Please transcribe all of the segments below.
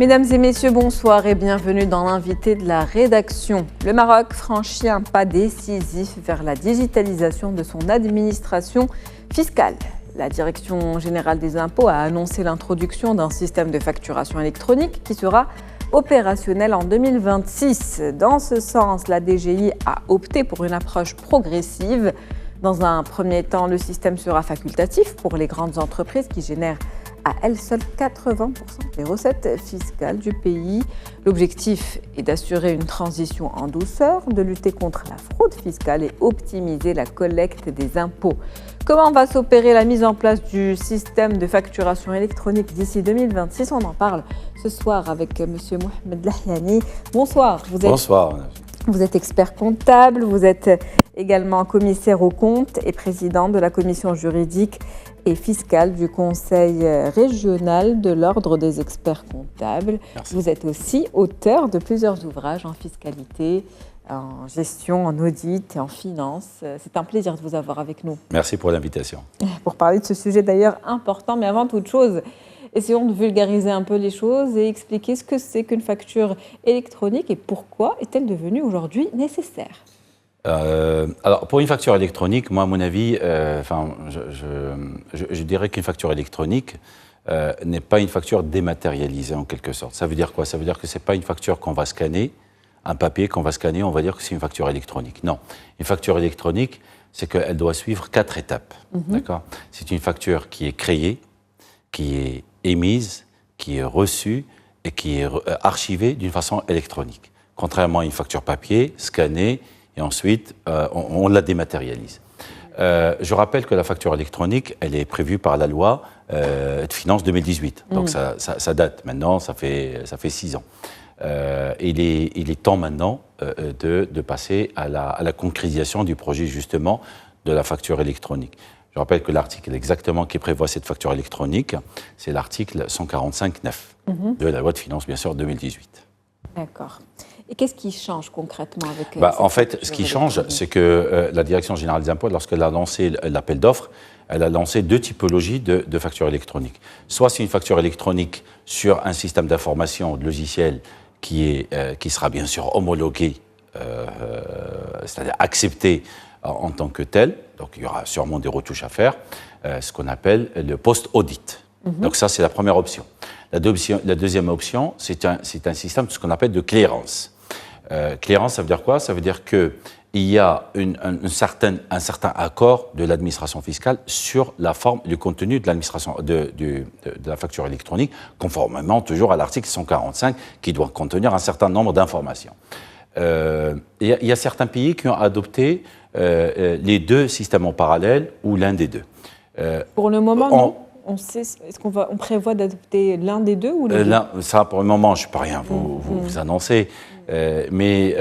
Mesdames et messieurs, bonsoir et bienvenue dans l'invité de la rédaction. Le Maroc franchit un pas décisif vers la digitalisation de son administration fiscale. La Direction générale des impôts a annoncé l'introduction d'un système de facturation électronique qui sera opérationnel en 2026. Dans ce sens, la DGI a opté pour une approche progressive. Dans un premier temps, le système sera facultatif pour les grandes entreprises qui génèrent à elles seules 80% des recettes fiscales du pays. L'objectif est d'assurer une transition en douceur, de lutter contre la fraude fiscale et optimiser la collecte des impôts. Comment va s'opérer la mise en place du système de facturation électronique d'ici 2026 ? On en parle ce soir avec M. Mohamed Lahyani. Bonsoir. Bonsoir. Vous êtes expert comptable, vous êtes également commissaire aux comptes et président de la commission juridique et fiscale du Conseil régional de l'Ordre des experts comptables. Merci. Vous êtes aussi auteur de plusieurs ouvrages en fiscalité, en gestion, en audit et en finance. C'est un plaisir de vous avoir avec nous. Merci pour l'invitation. Pour parler de ce sujet d'ailleurs important, mais avant toute chose, essayons de vulgariser un peu les choses et expliquer ce que c'est qu'une facture électronique et pourquoi est-elle devenue aujourd'hui nécessaire. Alors, pour une facture électronique, moi, à mon avis, je dirais qu'une facture électronique n'est pas une facture dématérialisée en quelque sorte. Ça veut dire quoi ? Ça veut dire que ce n'est pas une facture qu'on va scanner, un papier qu'on va scanner, on va dire que c'est une facture électronique. Non, une facture électronique, c'est qu'elle doit suivre 4 étapes. D'accord ? C'est une facture qui est créée, qui est émise, qui est reçue et qui est archivée d'une façon électronique. Contrairement à une facture papier, scannée, et ensuite, on la dématérialise. Je rappelle que la facture électronique, elle est prévue par la loi de finances 2018. Donc ça date maintenant, ça fait 6 ans. Il est temps maintenant de passer à la concrétisation du projet justement de la facture électronique. Je rappelle que l'article exactement qui prévoit cette facture électronique, c'est l'article 145.9 de la loi de finances, bien sûr, 2018. D'accord. Et qu'est-ce qui change concrètement avec En fait, ce qui change, c'est que la Direction générale des impôts, lorsqu'elle a lancé l'appel d'offres, elle a lancé 2 typologies de factures électroniques. Soit c'est une facture électronique sur un système d'information de logiciel qui sera bien sûr homologué, c'est-à-dire accepté en tant que tel. Donc il y aura sûrement des retouches à faire, ce qu'on appelle le post-audit. Donc ça, c'est la première option. La deuxième option, c'est un système, ce qu'on appelle de clearance. Clearance, ça veut dire quoi ? Ça veut dire qu'il y a un certain accord de l'administration fiscale sur la forme, le contenu de de la facture électronique, conformément toujours à l'article 145 qui doit contenir un certain nombre d'informations. Il y a certains pays qui ont adopté les 2 systèmes en parallèle ou l'un des 2. Pour le moment, non. Est-ce qu'on prévoit d'adopter l'un des 2 ou les 2 ? Ça, pour le moment, je ne peux rien vous annoncer. Mais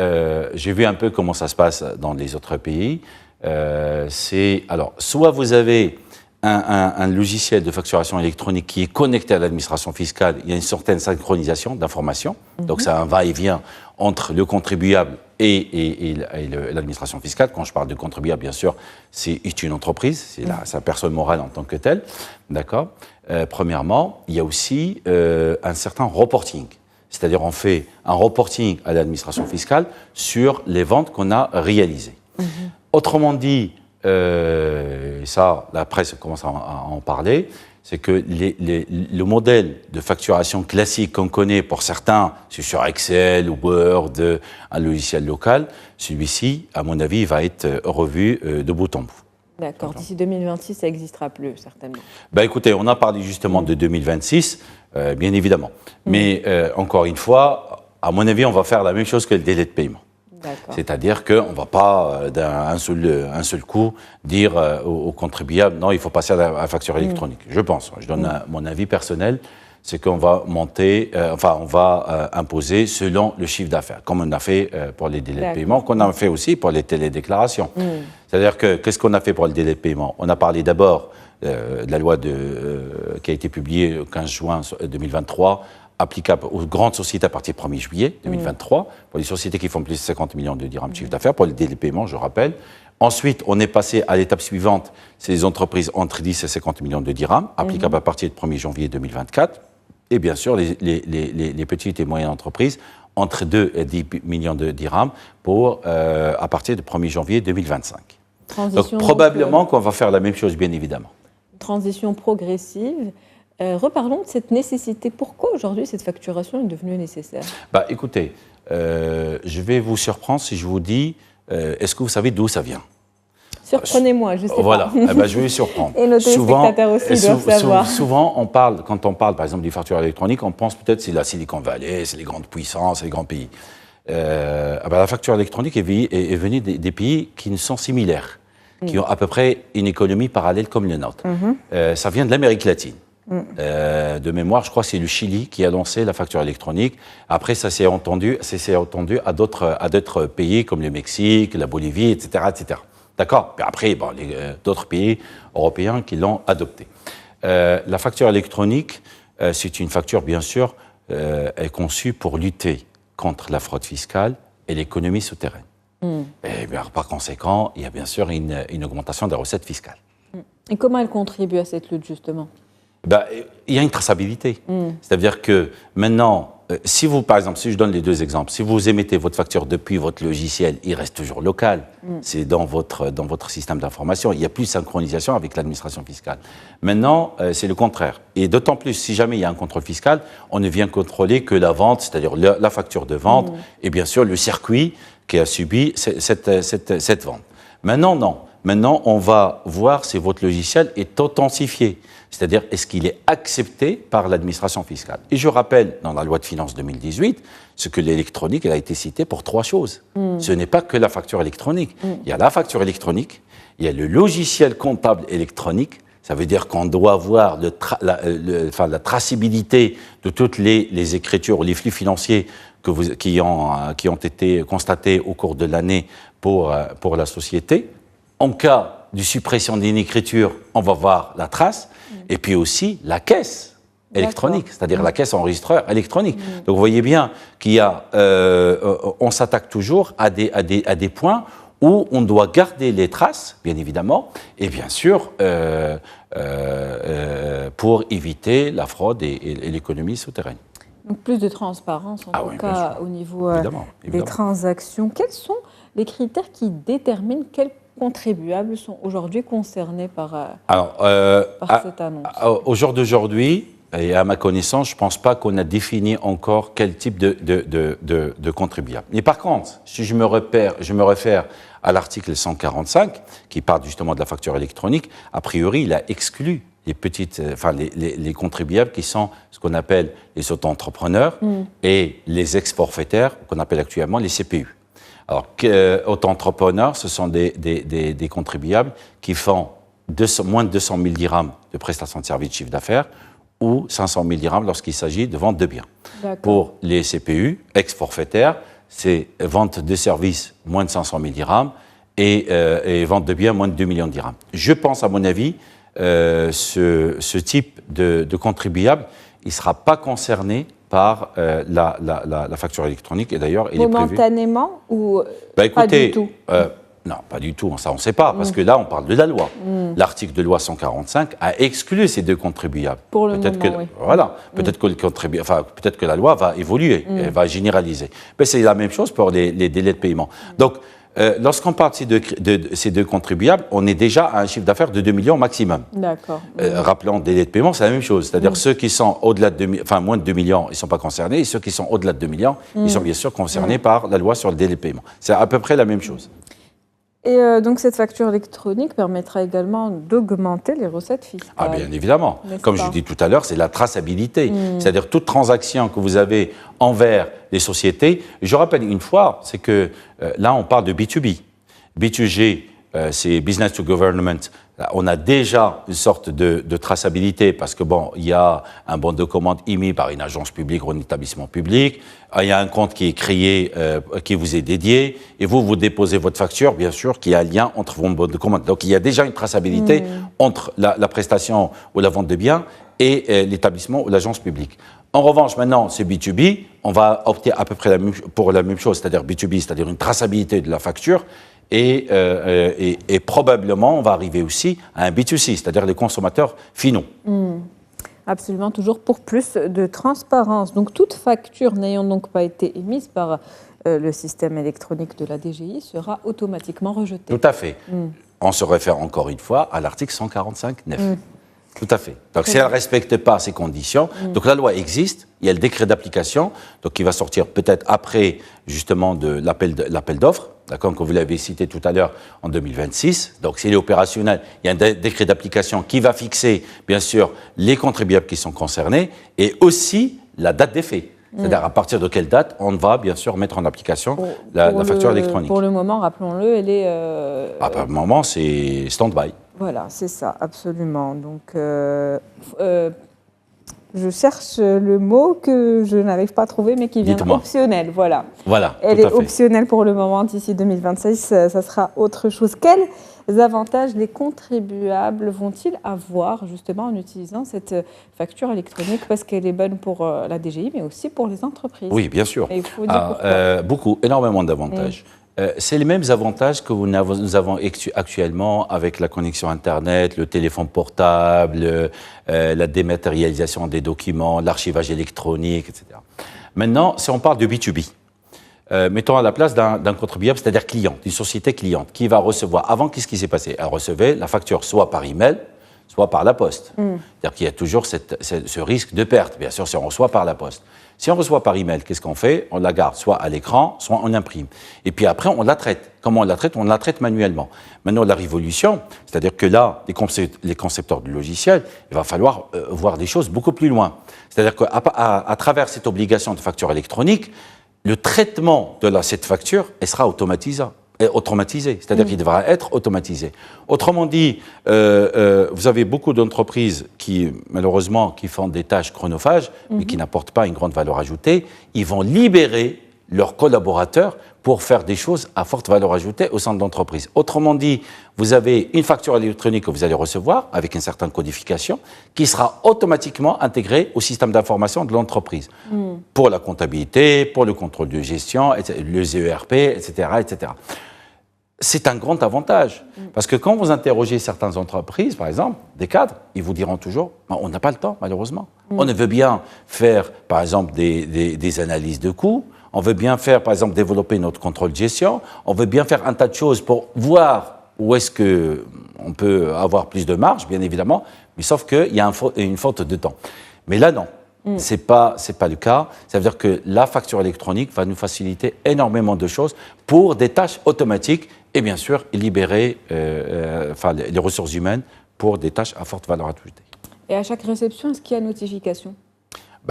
j'ai vu un peu comment ça se passe dans les autres pays. Alors, soit vous avez un logiciel de facturation électronique qui est connecté à l'administration fiscale, il y a une certaine synchronisation d'informations. Donc, c'est un va-et-vient entre le contribuable et l'administration fiscale. Quand je parle de contribuable, bien sûr, c'est une entreprise, c'est la personne morale en tant que telle. D'accord ? Premièrement, il y a aussi un certain reporting. C'est-à-dire, on fait un reporting à l'administration fiscale sur les ventes qu'on a réalisées. Autrement dit, ça, la presse commence à en parler, c'est que le modèle de facturation classique qu'on connaît pour certains, c'est sur Excel ou Word, un logiciel local, celui-ci, à mon avis, va être revu de bout en bout. D'accord. D'ici 2026, ça n'existera plus, certainement. Écoutez, on a parlé justement de 2026, bien évidemment. Mais encore une fois, à mon avis, on va faire la même chose que le délai de paiement. D'accord. C'est-à-dire qu'on ne va pas d'un seul coup dire aux contribuables non, il faut passer à la facture électronique. Je pense, je donne mon avis personnel, c'est qu'on va imposer selon le chiffre d'affaires, comme on a fait pour les délais de paiement, qu'on a fait aussi pour les télédéclarations. C'est-à-dire qu'est-ce qu'on a fait pour le délai de paiement ? On a parlé d'abord de la loi qui a été publiée le 15 juin 2023, applicable aux grandes sociétés à partir du 1er juillet 2023, pour les sociétés qui font plus de 50 millions de dirhams de chiffre d'affaires, pour les délais de paiement, je rappelle. Ensuite, on est passé à l'étape suivante, c'est les entreprises entre 10 et 50 millions de dirhams, applicables à partir du 1er janvier 2024. et bien sûr les petites et moyennes entreprises entre 2 et 10 millions de dirhams à partir du 1er janvier 2025. Donc probablement qu'on va faire la même chose, bien évidemment. Transition progressive. Reparlons de cette nécessité. Pourquoi aujourd'hui cette facturation est devenue nécessaire? Écoutez, je vais vous surprendre si je vous dis, est-ce que vous savez d'où ça vient? Surprenez-moi, je sais pas. Voilà, je vais vous surprendre. Et nos téléspectateurs aussi doivent savoir. Souvent, quand on parle par exemple du facture électronique, on pense peut-être que c'est la Silicon Valley, c'est les grandes puissances, c'est les grands pays. La facture électronique est venue des pays qui nous sont similaires, qui ont à peu près une économie parallèle comme le nôtre. Ça vient de l'Amérique latine. De mémoire, je crois que c'est le Chili qui a lancé la facture électronique. Après, ça s'est entendu à d'autres pays comme le Mexique, la Bolivie, etc., etc. D'accord. Après, d'autres pays européens qui l'ont adopté. La facture électronique, c'est une facture, bien sûr, est conçue pour lutter contre la fraude fiscale et l'économie souterraine. Et bien, par conséquent, il y a bien sûr une augmentation des recettes fiscales. Et comment elle contribue à cette lutte, justement? Il y a une traçabilité. C'est-à-dire que maintenant, si vous, par exemple, si je donne les deux exemples, si vous émettez votre facture depuis votre logiciel, il reste toujours local. C'est dans votre système d'information. Il n'y a plus de synchronisation avec l'administration fiscale. Maintenant, c'est le contraire. Et d'autant plus, si jamais il y a un contrôle fiscal, on ne vient contrôler que la vente, c'est-à-dire la facture de vente, et bien sûr le circuit qui a subi cette vente. Maintenant, non. Maintenant, on va voir si votre logiciel est authentifié, c'est-à-dire est-ce qu'il est accepté par l'administration fiscale. Et je rappelle, dans la loi de finances 2018, ce que l'électronique, elle a été citée pour 3 choses. Ce n'est pas que la facture électronique. Il y a la facture électronique, il y a le logiciel comptable électronique. Ça veut dire qu'on doit avoir la traçabilité de toutes les écritures ou les flux financiers qui ont été constatés au cours de l'année pour la société. En cas de suppression d'une écriture, on va voir la trace. Et puis aussi la caisse électronique, c'est-à-dire la caisse enregistreur électronique. Donc vous voyez bien qu'il y a, on s'attaque toujours à des points où on doit garder les traces, bien évidemment, et bien sûr pour éviter la fraude et l'économie souterraine. Donc plus de transparence en tout cas au niveau des transactions. Quels sont les critères qui déterminent quels contribuables sont aujourd'hui concernés par cette annonce? Au jour d'aujourd'hui, et à ma connaissance, je ne pense pas qu'on a défini encore quel type de contribuable. Mais par contre, si je me réfère à l'article 145, qui parle justement de la facture électronique, a priori, il a exclu les contribuables qui sont ce qu'on appelle les auto-entrepreneurs et les ex-forfaitaires, qu'on appelle actuellement les CPU. Alors, auto-entrepreneurs, ce sont des contribuables qui font moins de 200 000 dirhams de prestations de services de chiffre d'affaires ou 500 000 dirhams lorsqu'il s'agit de vente de biens. Pour les CPU, ex-forfaitaires, c'est vente de services moins de 500 000 dirhams et vente de biens moins de 2 millions de dirhams. Je pense, à mon avis, ce type de contribuable, il ne sera pas concerné par la facture électronique, et d'ailleurs, il est prévu... Momentanément ou écoutez, pas du tout Non, pas du tout, ça on ne sait pas, parce que là on parle de la loi. L'article de loi 145 a exclu ces deux contribuables. Pour le moment, oui. Voilà, peut-être que la loi va évoluer, elle va généraliser. Mais c'est la même chose pour les délais de paiement. Donc, lorsqu'on parle de ces deux contribuables, on est déjà à un chiffre d'affaires de 2 millions maximum. D'accord. Rappelons, délai de paiement, c'est la même chose. C'est-à-dire ceux qui sont au-delà de moins de 2 millions, ils ne sont pas concernés. Et ceux qui sont au-delà de 2 millions, ils sont bien sûr concernés par la loi sur le délai de paiement. C'est à peu près la même chose. Et donc cette facture électronique permettra également d'augmenter les recettes fiscales. Ah, bien évidemment. Comme je dis tout à l'heure, c'est la traçabilité. C'est-à-dire toute transaction que vous avez envers les sociétés. Je rappelle une fois, c'est que là, on parle de B2B. B2G, c'est Business to Government. On a déjà une sorte de traçabilité parce que, il y a un bon de commande émis par une agence publique ou un établissement public. Il y a un compte qui est créé, qui vous est dédié. Et vous déposez votre facture, bien sûr, qu'il y a un lien entre vos bons de commande. Donc, il y a déjà une traçabilité entre la prestation ou la vente de biens et l'établissement ou l'agence publique. En revanche, maintenant, c'est B2B. On va opter à peu près pour la même chose, c'est-à-dire B2B, c'est-à-dire une traçabilité de la facture. Et probablement, on va arriver aussi à un B2C, c'est-à-dire les consommateurs finaux. Absolument, toujours pour plus de transparence. Donc, toute facture n'ayant donc pas été émise par le système électronique de la DGI sera automatiquement rejetée. Tout à fait. On se réfère encore une fois à l'article 145.9. Tout à fait. Donc, si elle ne respecte pas ces conditions, donc la loi existe, il y a le décret d'application, donc qui va sortir peut-être après, justement, de l'appel d'offres, d'accord, comme vous l'avez cité tout à l'heure, en 2026. Donc, s'il est opérationnel, il y a un décret d'application qui va fixer, bien sûr, les contribuables qui sont concernés et aussi la date d'effet. C'est-à-dire à partir de quelle date on va, bien sûr, mettre en application la facture électronique. Pour le moment, rappelons-le, elle est... Pour le moment, c'est stand-by. Voilà, c'est ça, absolument. Donc, je cherche le mot que je n'arrive pas à trouver, mais qui vient optionnel. Voilà. Elle est optionnelle pour le moment. D'ici 2026, ça sera autre chose. Quels avantages les contribuables vont-ils avoir, justement, en utilisant cette facture électronique, parce qu'elle est bonne pour la DGI, mais aussi pour les entreprises? Oui, bien sûr. Et il faut dire beaucoup, énormément d'avantages. C'est les mêmes avantages que nous avons actuellement avec la connexion Internet, le téléphone portable, la dématérialisation des documents, l'archivage électronique, etc. Maintenant, si on parle de B2B, mettons à la place d'un contribuable, c'est-à-dire client, d'une société cliente, qui va recevoir, avant, qu'est-ce qui s'est passé? Elle recevait la facture soit par email, soit par la poste. C'est-à-dire qu'il y a toujours ce risque de perte, bien sûr, si on reçoit par la poste. Si on reçoit par email, qu'est-ce qu'on fait? On la garde soit à l'écran, soit on imprime. Et puis après, on la traite. Comment on la traite? On la traite manuellement. Maintenant, la révolution, c'est-à-dire que là, les concepteurs de logiciels, il va falloir voir des choses beaucoup plus loin. C'est-à-dire qu'à travers cette obligation de facture électronique, le traitement de cette facture, elle sera automatisé, c'est-à-dire qu'il devra être automatisé. Autrement dit, vous avez beaucoup d'entreprises qui, malheureusement, qui font des tâches chronophages, mais qui n'apportent pas une grande valeur ajoutée. Ils vont libérer leurs collaborateurs pour faire des choses à forte valeur ajoutée au sein de l'entreprise. Autrement dit, vous avez une facture électronique que vous allez recevoir avec une certaine codification qui sera automatiquement intégrée au système d'information de l'entreprise pour la comptabilité, pour le contrôle de gestion, les ERP, etc., etc. C'est un grand avantage parce que quand vous interrogez certaines entreprises, par exemple, des cadres, ils vous diront toujours « on n'a pas le temps, malheureusement. On veut bien faire, par exemple, des analyses de coûts. On veut bien faire, par exemple, développer notre contrôle de gestion. On veut bien faire un tas de choses pour voir où est-ce qu'on peut avoir plus de marge, bien évidemment, mais sauf qu'il y a une faute de temps. Mais là, non. C'est pas le cas. Ça veut dire que la facture électronique va nous faciliter énormément de choses pour des tâches automatiques et bien sûr libérer les ressources humaines pour des tâches à forte valeur ajoutée. Et à chaque réception, est-ce qu'il y a notification?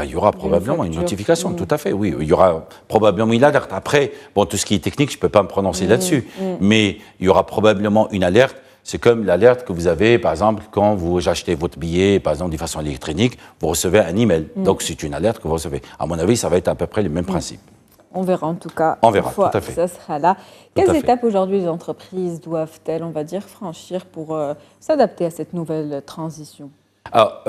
Il y aura probablement une notification, tout à fait, oui. Il y aura probablement une alerte. Après, tout ce qui est technique, je ne peux pas me prononcer là-dessus, mais il y aura probablement une alerte. C'est comme l'alerte que vous avez, par exemple, quand vous achetez votre billet, par exemple, de façon électronique, vous recevez un email. Donc, c'est une alerte que vous recevez. À mon avis, ça va être à peu près le même principe. On verra en tout cas. On verra, tout à fait. Ça sera là. Quelles étapes aujourd'hui les entreprises doivent-elles, on va dire, franchir pour s'adapter à cette nouvelle transition? Alors,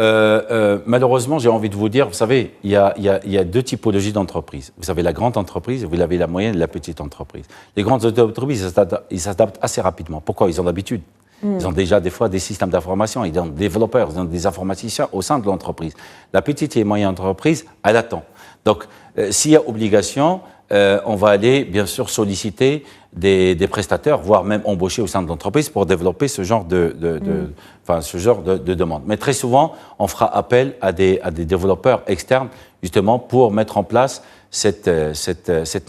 malheureusement, j'ai envie de vous dire, vous savez, il y a deux typologies d'entreprises. Vous avez la grande entreprise, vous avez la moyenne et la petite entreprise. Les grandes entreprises, ils s'adaptent assez rapidement. Pourquoi? Ils ont l'habitude. Ils ont déjà des fois des systèmes d'information, ils ont des développeurs, ils ont des informaticiens au sein de l'entreprise. La petite et moyenne entreprise, elle attend. Donc, s'il y a obligation, on va aller, bien sûr, solliciter des prestataires, voire même embaucher au sein de l'entreprise pour développer ce genre de demande. Mais très souvent, on fera appel à des développeurs externes, justement, pour mettre en place cette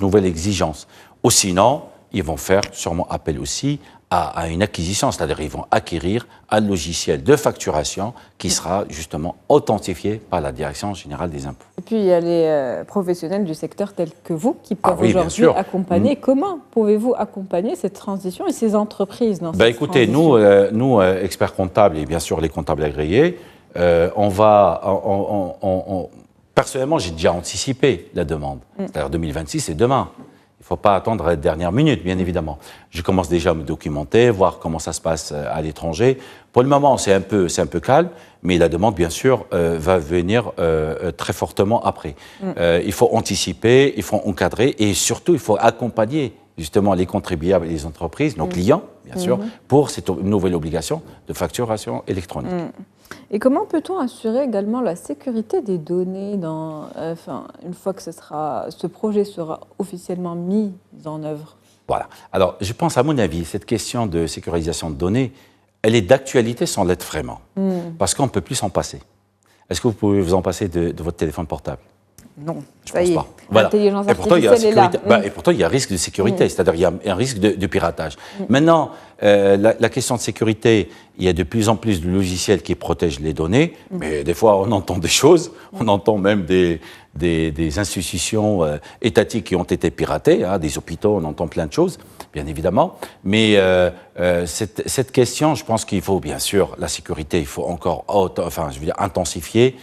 nouvelle exigence. Ou sinon, ils vont faire sûrement appel aussi à une acquisition, c'est-à-dire ils vont acquérir un logiciel de facturation qui sera justement authentifié par la Direction Générale des Impôts. Et puis il y a les professionnels du secteur tels que vous qui peuvent aujourd'hui accompagner. Comment pouvez-vous accompagner cette transition et ces entreprises dans cette écoutez, transition? nous, experts comptables et bien sûr les comptables agréés, personnellement, j'ai déjà anticipé la demande. C'est-à-dire 2026, c'est demain. Il ne faut pas attendre la dernière minute, bien évidemment. Je commence déjà à me documenter, voir comment ça se passe à l'étranger. Pour le moment, c'est un peu calme, mais la demande, bien sûr, va venir très fortement après. Il faut anticiper, il faut encadrer et surtout, il faut accompagner justement les contribuables et les entreprises, nos clients, bien sûr, pour cette nouvelle obligation de facturation électronique. Et comment peut-on assurer également la sécurité des données une fois que ce projet sera officiellement mis en œuvre? Voilà. Alors, je pense, à mon avis, cette question de sécurisation de données, elle est d'actualité sans l'être vraiment. Parce qu'on ne peut plus s'en passer. Est-ce que vous pouvez vous en passer de votre téléphone portable? Non, je ne pense pas. Voilà. L'intelligence artificielle est là. Et pourtant, il y a un risque de sécurité, c'est-à-dire il y a un risque de piratage. Maintenant, la question de sécurité, il y a de plus en plus de logiciels qui protègent les données, mais des fois, on entend des choses, on entend même des institutions étatiques qui ont été piratées, des hôpitaux, on entend plein de choses, bien évidemment. Mais cette question, je pense qu'il faut, bien sûr, la sécurité, il faut encore intensifier.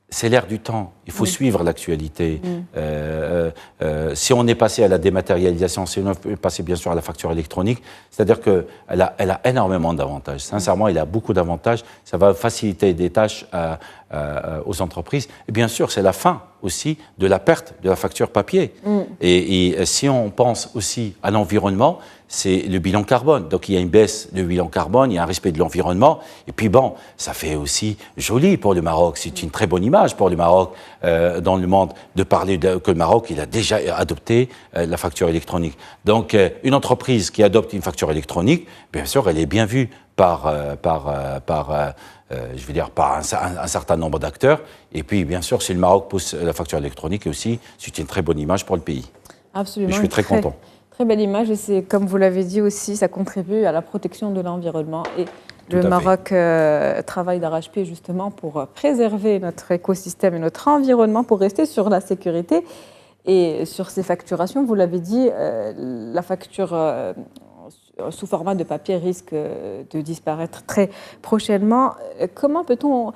C'est l'air du temps. Il faut suivre l'actualité. Si on est passé à la dématérialisation, si on est passé bien sûr à la facture électronique, c'est-à-dire qu'elle a énormément d'avantages. Sincèrement, elle a beaucoup d'avantages. Ça va faciliter des tâches aux entreprises. Et bien sûr, c'est la fin aussi de la perte de la facture papier. Et si on pense aussi à l'environnement, c'est le bilan carbone. Donc, il y a une baisse du bilan carbone, il y a un respect de l'environnement. Et puis, bon, ça fait aussi joli pour le Maroc. C'est une très bonne image pour le Maroc dans le monde de parler que le Maroc, il a déjà adopté la facture électronique. Donc, une entreprise qui adopte une facture électronique, bien sûr, elle est bien vue par un certain nombre d'acteurs. Et puis, bien sûr, si le Maroc pousse la facture électronique aussi, c'est une très bonne image pour le pays. Absolument. Et je suis très content. Très belle image et c'est, comme vous l'avez dit aussi, ça contribue à la protection de l'environnement. Et le Maroc travaille d'arrache-pied justement pour préserver notre écosystème et notre environnement, pour rester sur la sécurité. Et sur ces facturations, vous l'avez dit, la facture sous format de papier risque de disparaître très prochainement. Comment peut-on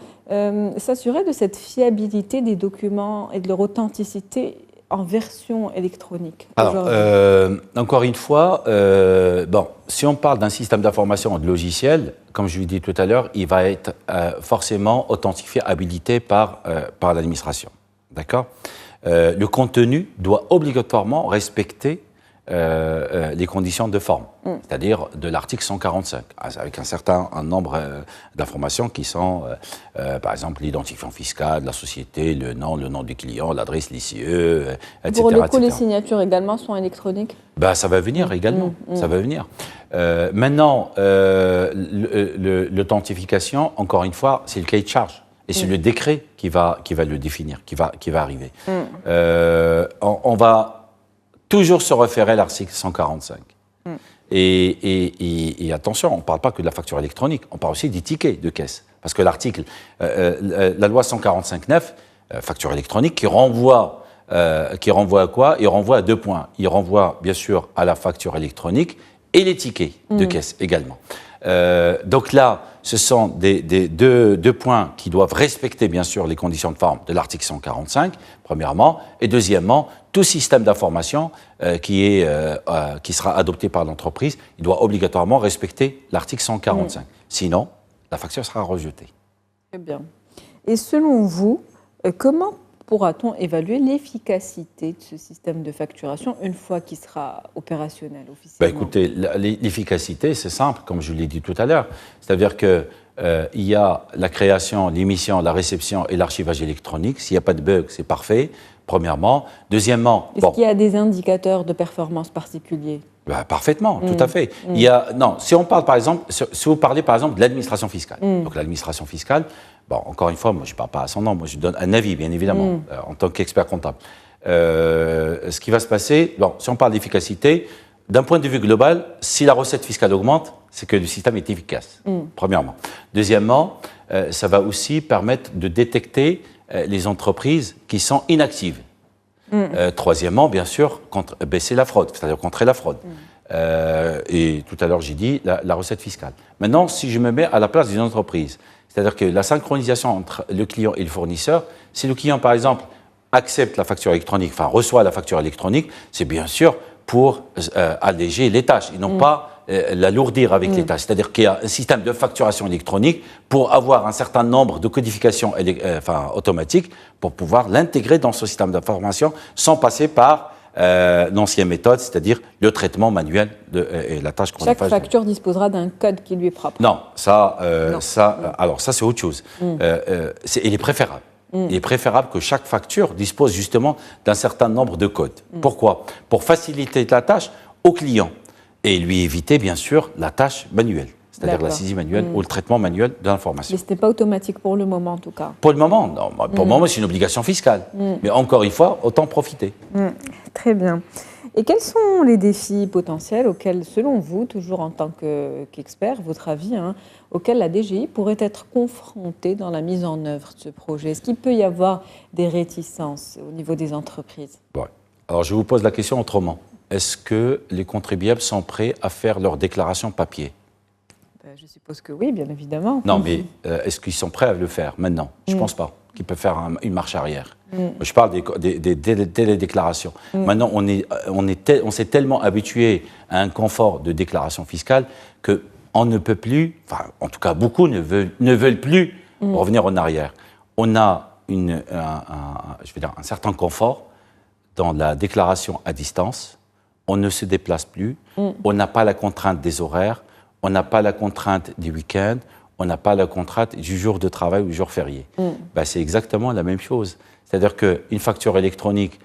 s'assurer de cette fiabilité des documents et de leur authenticité en version électronique? Alors, encore une fois, si on parle d'un système d'information de logiciel, comme je l'ai dit tout à l'heure, il va être forcément authentifié, habilité par l'administration. D'accord ? Le contenu doit obligatoirement respecter les conditions de forme, c'est-à-dire de l'article 145, avec un certain nombre d'informations qui sont, par exemple, l'identifiant fiscal de la société, le nom du client, l'adresse, l'ICE, etc. Pour le coup, les signatures également sont électroniques? Ça va venir également, ça va venir. Maintenant, l'authentification, encore une fois, c'est le cahier de charge. Et c'est le décret qui va le définir, qui va arriver. On va toujours se référer à l'article 145. Et attention, on ne parle pas que de la facture électronique, on parle aussi des tickets de caisse. Parce que l'article, la loi 145.9, facture électronique, qui renvoie à quoi? Il renvoie à 2 points. Il renvoie, bien sûr, à la facture électronique et les tickets de caisse également. Donc là, ce sont deux points qui doivent respecter, bien sûr, les conditions de forme de l'article 145, premièrement, et deuxièmement, tout système d'information qui sera adopté par l'entreprise, il doit obligatoirement respecter l'article 145. Sinon, la facture sera rejetée. Très bien. Et selon vous, comment pourra-t-on évaluer l'efficacité de ce système de facturation une fois qu'il sera opérationnel officiellement? Écoutez, l'efficacité, c'est simple, comme je l'ai dit tout à l'heure. C'est-à-dire qu'il y a la création, l'émission, la réception et l'archivage électronique. S'il n'y a pas de bug, c'est parfait, premièrement. Deuxièmement... Est-ce qu'il y a des indicateurs de performance particuliers? Parfaitement, tout à fait. Si on parle, par exemple, si vous parlez, par exemple, de l'administration fiscale. Donc, l'administration fiscale, encore une fois, moi, je ne parle pas à son nom, moi, je donne un avis, bien évidemment, en tant qu'expert comptable. Ce qui va se passer, si on parle d'efficacité, d'un point de vue global, si la recette fiscale augmente, c'est que le système est efficace, premièrement. Deuxièmement, ça va aussi permettre de détecter les entreprises qui sont inactives. Troisièmement, bien sûr, baisser la fraude, c'est-à-dire contrer la fraude. Et tout à l'heure, j'ai dit la recette fiscale. Maintenant, si je me mets à la place d'une entreprise, c'est-à-dire que la synchronisation entre le client et le fournisseur, si le client, par exemple, accepte la facture électronique, reçoit la facture électronique, c'est bien sûr pour alléger les tâches et non pas l'alourdir avec les tâches. C'est-à-dire qu'il y a un système de facturation électronique pour avoir un certain nombre de codifications automatiques pour pouvoir l'intégrer dans ce système d'information sans passer par l'ancienne méthode, c'est-à-dire le traitement manuel et la tâche qu'on Chaque facture disposera d'un code qui lui est propre. Non, alors ça c'est autre chose. Il est préférable. Il est préférable que chaque facture dispose justement d'un certain nombre de codes. Pourquoi? Pour faciliter la tâche au client et lui éviter bien sûr la tâche manuelle, c'est-à-dire la saisie manuelle ou le traitement manuel de l'information. Mais ce n'est pas automatique pour le moment en tout cas. Pour le moment, non. Pour le moment c'est une obligation fiscale. Mais encore une fois, autant profiter. Très bien. Et quels sont les défis potentiels auxquels, selon vous, toujours en tant qu'expert, votre avis, auxquels la DGI pourrait être confrontée dans la mise en œuvre de ce projet? Est-ce qu'il peut y avoir des réticences au niveau des entreprises? Ouais. Alors je vous pose la question autrement. Est-ce que les contribuables sont prêts à faire leur déclaration papier? Je suppose que oui, bien évidemment. Non, mais est-ce qu'ils sont prêts à le faire maintenant? Je ne pense pas qu'ils peuvent faire une marche arrière. Je parle des déclarations. Maintenant, on s'est tellement habitué à un confort de déclaration fiscale qu'on ne peut plus, enfin, en tout cas, beaucoup ne veulent plus revenir en arrière. On a un certain confort dans la déclaration à distance. On ne se déplace plus. On n'a pas la contrainte des horaires. On n'a pas la contrainte des week-ends. On n'a pas la contrainte du jour de travail ou du jour férié. C'est exactement la même chose. C'est-à-dire qu'une facture électronique,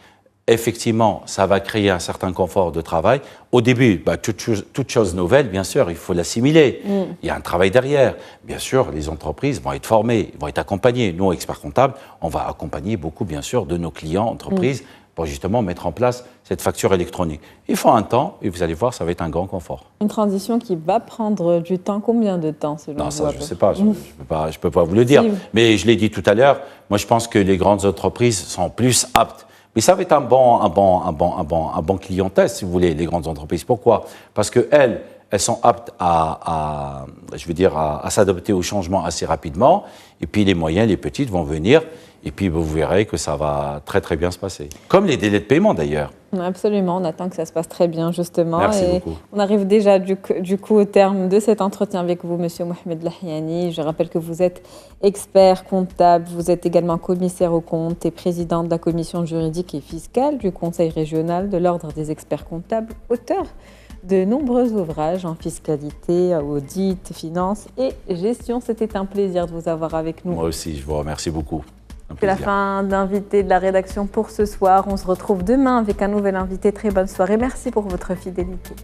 effectivement, ça va créer un certain confort de travail. Au début, toute chose nouvelle, bien sûr, il faut l'assimiler. Il y a un travail derrière. Bien sûr, les entreprises vont être formées, vont être accompagnées. Nous, experts comptables, on va accompagner beaucoup, bien sûr, de nos clients, entreprises, pour justement mettre en place cette facture électronique. Il faut un temps, et vous allez voir, ça va être un grand confort. Une transition qui va prendre du temps. Combien de temps, selon vous? Non, ça, je ne sais pas. Je peux pas vous le dire. Si. Mais je l'ai dit tout à l'heure, moi, je pense que les grandes entreprises sont plus aptes. Mais ça va être un bon client test, si vous voulez, les grandes entreprises. Pourquoi? Parce qu'elles sont aptes à s'adapter au changement assez rapidement. Et puis, les moyens, les petites vont venir. Et puis, vous verrez que ça va très, très bien se passer. Comme les délais de paiement, d'ailleurs. Absolument. On attend que ça se passe très bien, justement. Merci beaucoup. On arrive déjà, du coup, au terme de cet entretien avec vous, Monsieur Mohamed Lahyani. Je rappelle que vous êtes expert comptable. Vous êtes également commissaire aux comptes et président de la commission juridique et fiscale du Conseil régional de l'Ordre des experts comptables, auteur de nombreux ouvrages en fiscalité, audit, finance et gestion. C'était un plaisir de vous avoir avec nous. Moi aussi, je vous remercie beaucoup. C'est la fin d'invité de la rédaction pour ce soir. On se retrouve demain avec un nouvel invité. Très bonne soirée. Merci pour votre fidélité.